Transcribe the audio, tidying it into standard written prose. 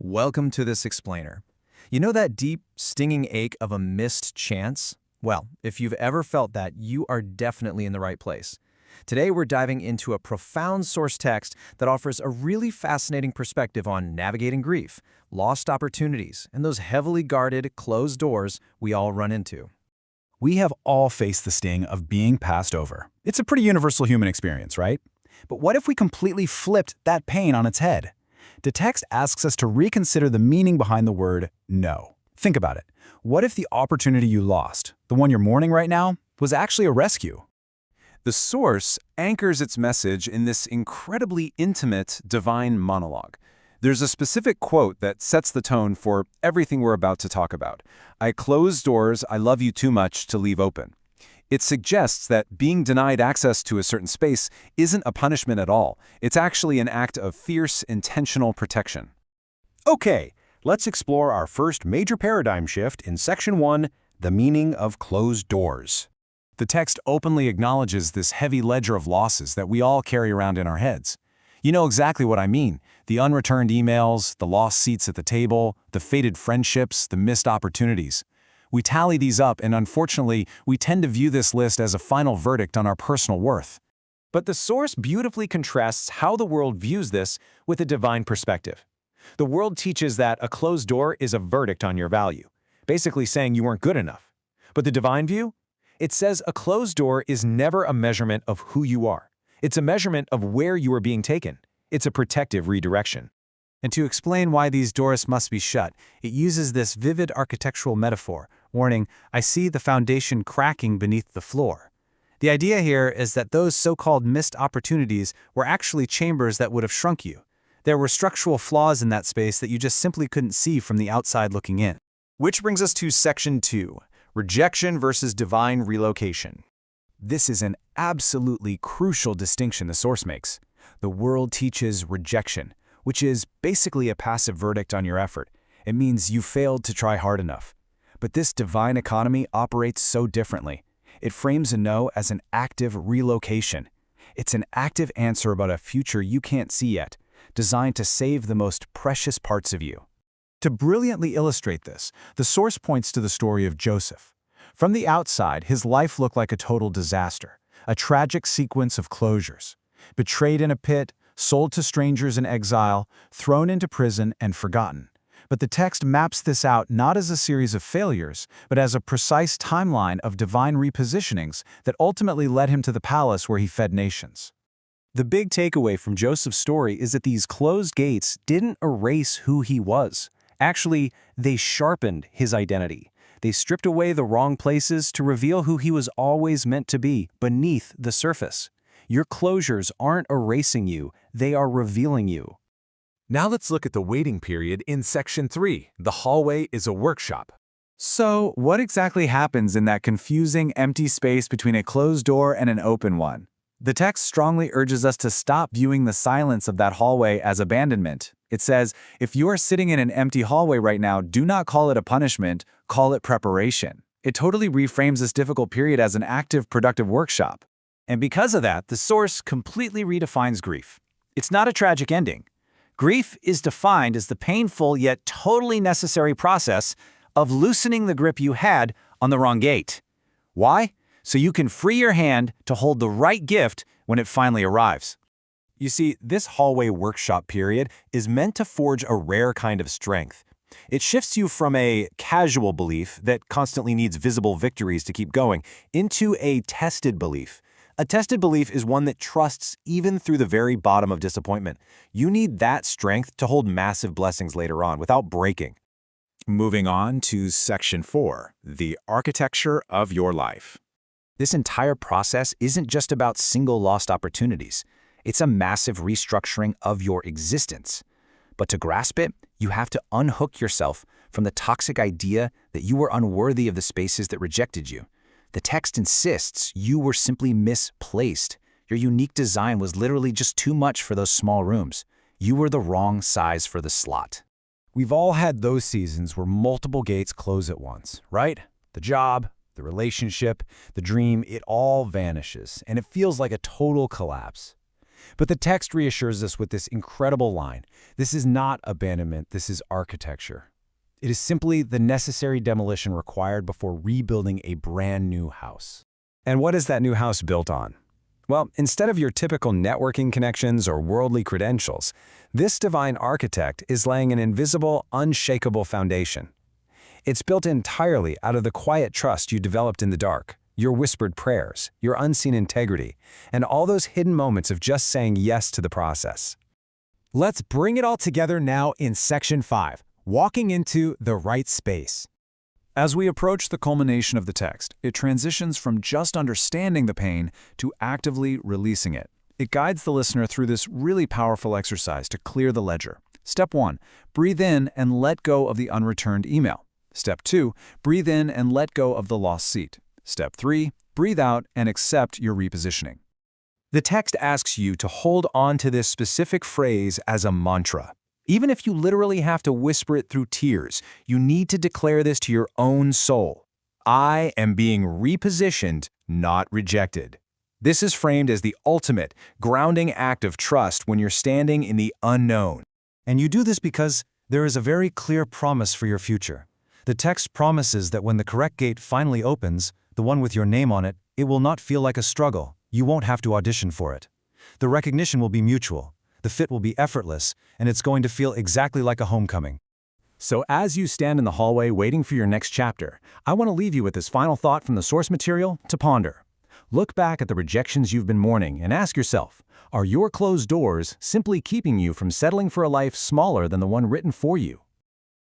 Welcome to this explainer. You know that deep, stinging ache of a missed chance? Well, if you've ever felt that, you are definitely in the right place. Today, we're diving into a profound source text that offers a really fascinating perspective on navigating grief, lost opportunities, and those heavily guarded, closed doors we all run into. We have all faced the sting of being passed over. It's a pretty universal human experience, right? But what if we completely flipped that pain on its head? The text asks us to reconsider the meaning behind the word no. Think about it. What if the opportunity you lost, the one you're mourning right now, was actually a rescue? The source anchors its message in this incredibly intimate divine monologue. There's a specific quote that sets the tone for everything we're about to talk about. "I close doors I love you too much to leave open." It suggests that being denied access to a certain space isn't a punishment at all. It's actually an act of fierce, intentional protection. Okay, let's explore our first major paradigm shift in Section 1, the meaning of closed doors. The text openly acknowledges this heavy ledger of losses that we all carry around in our heads. You know exactly what I mean. The unreturned emails, the lost seats at the table, the faded friendships, the missed opportunities. We tally these up, and unfortunately, we tend to view this list as a final verdict on our personal worth. But the source beautifully contrasts how the world views this with a divine perspective. The world teaches that a closed door is a verdict on your value, basically saying you weren't good enough. But the divine view? It says a closed door is never a measurement of who you are. It's a measurement of where you are being taken. It's a protective redirection. And to explain why these doors must be shut, it uses this vivid architectural metaphor, warning, "I see the foundation cracking beneath the floor." The idea here is that those so-called missed opportunities were actually chambers that would have shrunk you. There were structural flaws in that space that you just simply couldn't see from the outside looking in. Which brings us to Section 2, rejection versus divine relocation. This is an absolutely crucial distinction the source makes. The world teaches rejection, which is basically a passive verdict on your effort. It means you failed to try hard enough. But this divine economy operates so differently. It frames a no as an active relocation. It's an active answer about a future you can't see yet, designed to save the most precious parts of you. To brilliantly illustrate this, the source points to the story of Joseph. From the outside, his life looked like a total disaster, a tragic sequence of closures. Betrayed in a pit, sold to strangers in exile, thrown into prison, and forgotten. But the text maps this out not as a series of failures, but as a precise timeline of divine repositionings that ultimately led him to the palace where he fed nations. The big takeaway from Joseph's story is that these closed gates didn't erase who he was. Actually, they sharpened his identity. They stripped away the wrong places to reveal who he was always meant to be beneath the surface. Your closures aren't erasing you, they are revealing you. Now let's look at the waiting period in Section 3. The hallway is a workshop. So, what exactly happens in that confusing, empty space between a closed door and an open one? The text strongly urges us to stop viewing the silence of that hallway as abandonment. It says, if you are sitting in an empty hallway right now, do not call it a punishment, call it preparation. It totally reframes this difficult period as an active, productive workshop. And because of that, the source completely redefines grief. It's not a tragic ending. Grief is defined as the painful yet totally necessary process of loosening the grip you had on the wrong gate. Why? So you can free your hand to hold the right gift when it finally arrives. You see, this hallway workshop period is meant to forge a rare kind of strength. It shifts you from a casual belief that constantly needs visible victories to keep going into a tested belief. A tested belief is one that trusts even through the very bottom of disappointment. You need that strength to hold massive blessings later on without breaking. Moving on to Section 4, the architecture of your life. This entire process isn't just about single lost opportunities. It's a massive restructuring of your existence. But to grasp it, you have to unhook yourself from the toxic idea that you were unworthy of the spaces that rejected you. The text insists you were simply misplaced. Your unique design was literally just too much for those small rooms. You were the wrong size for the slot. We've all had those seasons where multiple gates close at once, right? The job, the relationship, the dream, it all vanishes, and it feels like a total collapse. But the text reassures us with this incredible line. This is not abandonment, this is architecture. It is simply the necessary demolition required before rebuilding a brand new house. And what is that new house built on? Well, instead of your typical networking connections or worldly credentials, this divine architect is laying an invisible, unshakable foundation. It's built entirely out of the quiet trust you developed in the dark, your whispered prayers, your unseen integrity, and all those hidden moments of just saying yes to the process. Let's bring it all together now in Section 5, walking into the right space. As we approach the culmination of the text, it transitions from just understanding the pain to actively releasing it. It guides the listener through this really powerful exercise to clear the ledger. Step 1, breathe in and let go of the unreturned email. Step 2, breathe in and let go of the lost seat. Step 3, breathe out and accept your repositioning. The text asks you to hold on to this specific phrase as a mantra. Even if you literally have to whisper it through tears, you need to declare this to your own soul. I am being repositioned, not rejected. This is framed as the ultimate, grounding act of trust when you're standing in the unknown. And you do this because there is a very clear promise for your future. The text promises that when the correct gate finally opens, the one with your name on it, it will not feel like a struggle. You won't have to audition for it. The recognition will be mutual. The fit will be effortless, and it's going to feel exactly like a homecoming. So as you stand in the hallway waiting for your next chapter, I want to leave you with this final thought from the source material to ponder. Look back at the rejections you've been mourning and ask yourself, are your closed doors simply keeping you from settling for a life smaller than the one written for you?